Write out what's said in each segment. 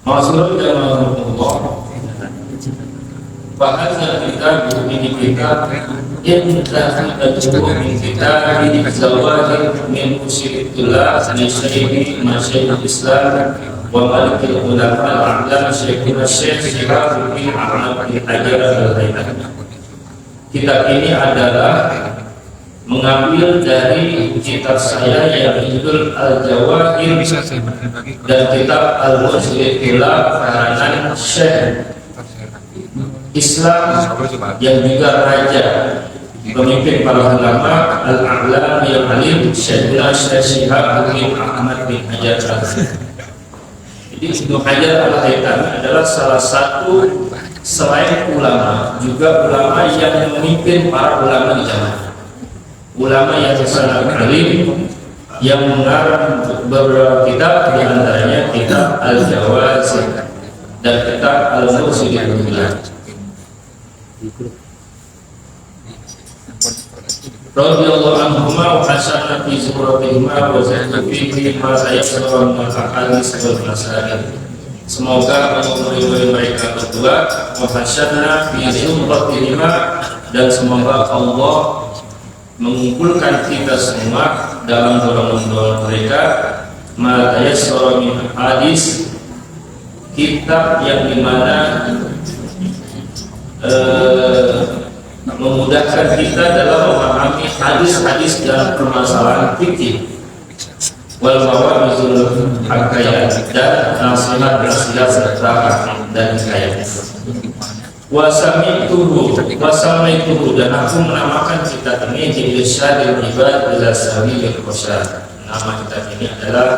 Maksudnya dalam Allah bahasa kita ini kita yang kita min kita di zawahir min usulillah syekh masyayikh Islam wa malikil ulama al-a'lam syekh Syihabuddin Ahmad bin Hajar al-Haytami. Kitab ini adalah mengambil dari kitab saya yang berjudul Al-Jawahir dan kitab Al-Mu'jizatullah karangan Syekh Islam yang juga raja pemimpin para ulama al-a'lam yang alim Syekhuna Syihabuddin Ahmad bin Hajar al-Haytami. Jadi Ibnu Hajar al-Haytami adalah salah satu selain ulama juga ulama yang memimpin para ulama di zaman. Ulama yang sangat alim yang mengarang beberapa kitab, di antaranya kitab Al-Jawazir dan kitab Al-Mu'jizatullah. Radhiyallahu anhuma wa hasanna fi zuhratihima wa zahna fihi ma sayyasara min al-ahadits wal masail. Semoga Allah meridhai mereka berdua, wa hasanna fi zuhratihima, dan semoga Allah mengumpulkan kita semua dalam golongan mereka ma sayyasara min al-ahadits, kitab yang dimana memudahkan kita dalam memahami hadis-hadis dalam permasalahan fikih wal mawa'izul hakayat dan nasihat-nasihat serta dan hikayat. Wasamaituhu dan aku menamakan kitab ini Irsyadul Ibad ila Sabilir Rasyad. Nama kitab ini adalah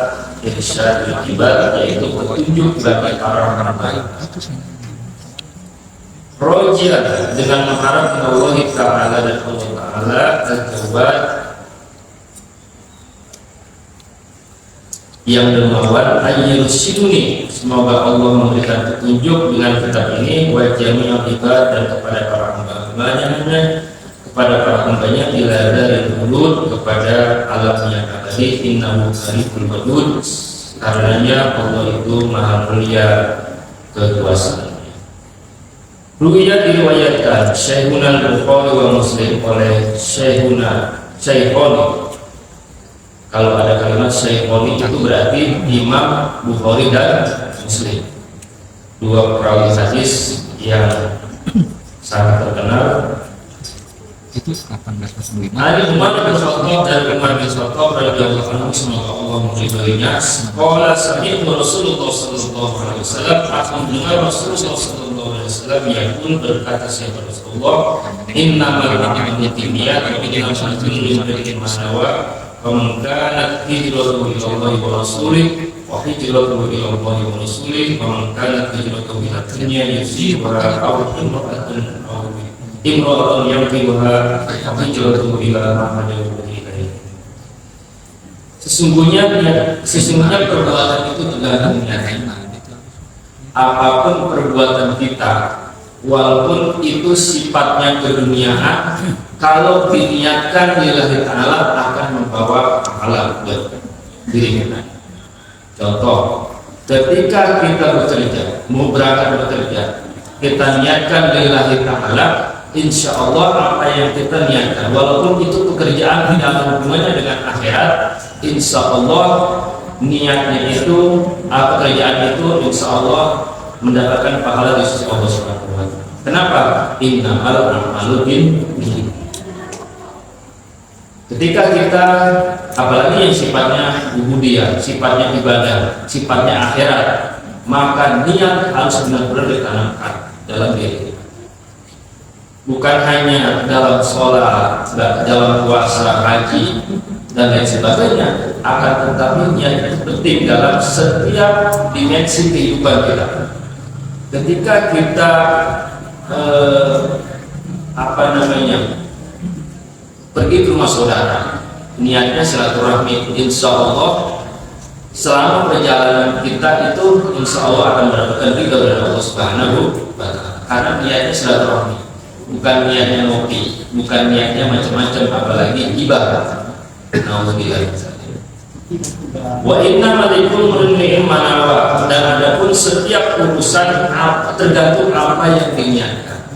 Irsyadul Ibad, yaitu petunjuk bagi para hamba. Rojian dengan mengharap Allah Ta'ala dan Allah Ta'ala al-Jawad yang dermawan ayyursiduni, semoga Allah memberikan petunjuk dengan kitab ini wa jami'al ibad, dan kepada para hamba-hambanya, kepada para hambanya ila dari hulud, kepada alam yang abadi. Innahu karibul wadud, karenanya Allah itu maha mulia kekuasaan. Ru'iyah diriwayatkan Syekhuna Bukhari wa Muslim oleh Syekhuna Syekhoni. Kalau ada kalimat Syekhoni itu berarti Imam Bukhari dan Muslim, dua perawi hadis yang sangat terkenal. Itu 1805. Ali Umar bin Khattab dan Umar bin Khattab radhiyallahu anhu, semoga Allah meridhoinya. Qala sami'tu Rasulullah sallallahu alaihi wasallam, aku mendengar Rasulullah sallallahu alaihi wasallam yakun, berkata siapa Rasulullah, innamal a'malu binniyat wa innamal likulli imrin ma nawa, faman kanat hijratuhu ila Allah wa rasulih wa hijratuhu ila Allah wa rasulih, faman kanat hijratuhu ila dunya yusibuha aw imra'atun imra'atun yankihuha hijratuhu ila ma hajaru ilaihi. Sesungguhnya perbuatan itu adalah niat. Apapun perbuatan kita, walaupun itu sifatnya keduniaan, kalau diniatkan lillahi ta'ala akan membawa pahala buat diri kita. Contoh, ketika kita bekerja, mau berangkat bekerja, kita niatkan lillahi ta'ala, insya Allah apa yang kita niatkan, walaupun itu pekerjaan tidak ada hubungannya dengan akhirat, insya Allah niatnya itu, pekerjaan itu insya Allah mendapatkan pahala di sisi Allah Subhanahu wa Ta'ala. Kenapa? Innamal a'malu binniyat. Ketika kita, apalagi yang sifatnya ubudiyah, sifatnya ibadah, sifatnya akhirat, maka niat harus benar-benar ditanamkan dalam diri kita. Bukan hanya dalam sholat, dalam puasa, haji, dan lain sebagainya, akan tetapi niat itu penting dalam setiap dimensi kehidupan kita. Ketika kita pergi ke rumah saudara, niatnya silaturahmi, insya Allah selama perjalanan kita itu insya Allah akan mendapatkan ridha dari Allah Subhanahu wa Ta'ala, karena niatnya silaturahmi, bukan niatnya ngopi, bukan niatnya macam-macam, apalagi ibadah. Wa inna malikul murni'im manawa, dan adapun setiap urusan tergantung apa yang diniatkan.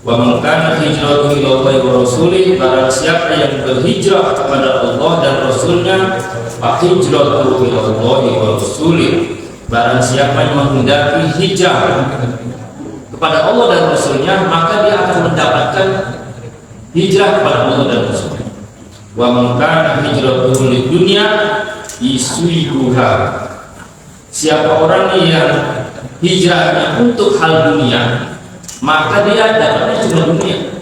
Wa man kana hijratuhu ila Allahi wa rasulih, barang siapa yang berhijrah kepada Allah dan Rasulnya, fa hijratuhu ila Allahi wa rasulih, barang siapa yang menghendaki hijrah kepada Allah dan Rasulnya, maka dia akan mendapatkan hijrah kepada Allah dan Rasulnya. Wa man kana hijratuhu lid dunya yusibuha, siapa orang yang hijrahnya untuk hal dunia, maka dia dapatnya cuma dunia.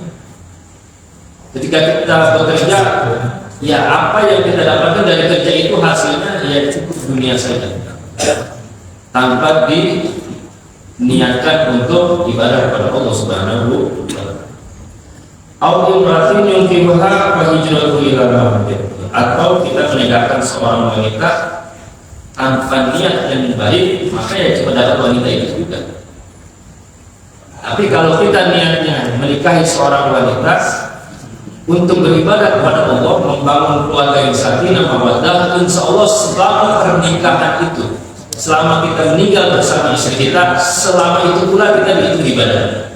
Ketika kita bekerja, ya apa yang kita dapatkan dari kerja itu hasilnya ya cukup dunia saja, tanpa diniatkan untuk ibadah kepada Allah Subhanahu wa taala. Au imratin yunkibuha wa hijratuhu ila ma hajat, atau kita meninggalkan seorang wanita tanpa niat yang baik, maka ya cuma dapat wanita itu juga. Tapi kalau kita niatnya menikahi seorang wanita untuk beribadah kepada Allah, membangun keluarga yang sakinah mawaddah, insya Allah selama pernikahan itu, selama kita meninggal bersama istri kita, selama itu pula kita dihitung ibadah.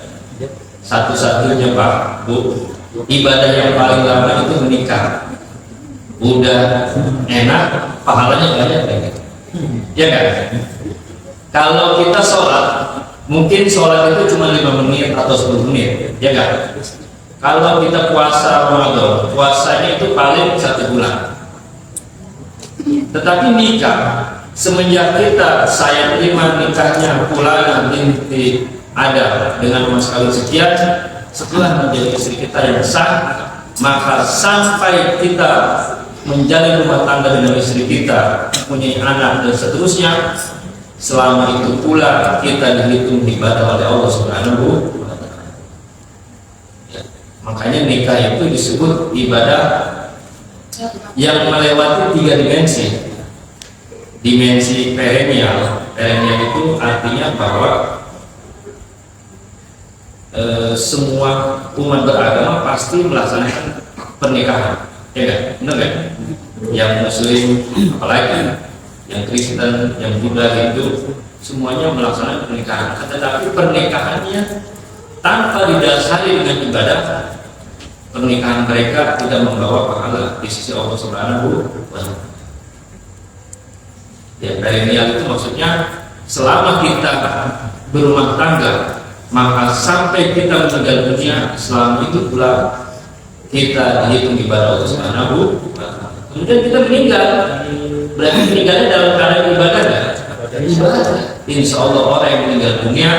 Satu-satunya Pak Bu, ibadah yang paling lama itu menikah. Udah enak, pahalanya banyak gitu. Ya kan? Kalau kita sholat, mungkin sholat itu cuma 5 menit atau 10 menit, ya kan? Kalau kita puasa Ramadan, puasanya itu paling 1 bulan. Tetapi nikah, semenjak kita saya terima nikahnya Fulana binti Adam dengan mas kawin sekian, setelah menjadi istri kita yang sah, maka sampai kita menjalin rumah tangga dengan istri kita, punya anak dan seterusnya, selama itu pula kita dihitung ibadah oleh Allah Subhanahu wa taala. Ya, makanya nikah itu disebut ibadah yang melewati 3 dimensi. Dimensi perennial. Perennial itu artinya bahwa semua umat beragama pasti melaksanakan pernikahan, ya kan? Benar kan? Yang Muslim, apalagi yang Kristen, yang Buddha, itu semuanya melaksanakan pernikahan. Tetapi pernikahannya tanpa didasari dengan ibadah, pernikahan mereka tidak membawa pahala di sisi Allah Subhanahu wa taala. Ya, perennial itu maksudnya selama kita berumah tangga, maka sampai kita meninggal dunia, selama itu pula kita dihitung ibadah Allah Subhanahu wa taala. Kemudian kita meninggal, berarti meninggalnya dalam keadaan ibadah kan? Ibadah. Insya Allah orang yang meninggal dunia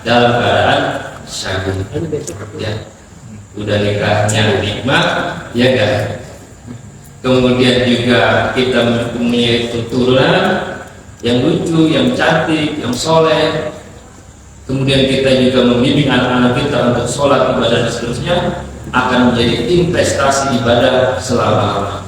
dalam keadaan syahid. Ya, udah nikahnya nikmat, ya kan? Kemudian juga kita mempunyai keturunan yang lucu, yang cantik, yang soleh. Kemudian kita juga membimbing anak-anak kita untuk sholat, ibadah dan seterusnya, akan menjadi investasi ibadah selama-lamanya.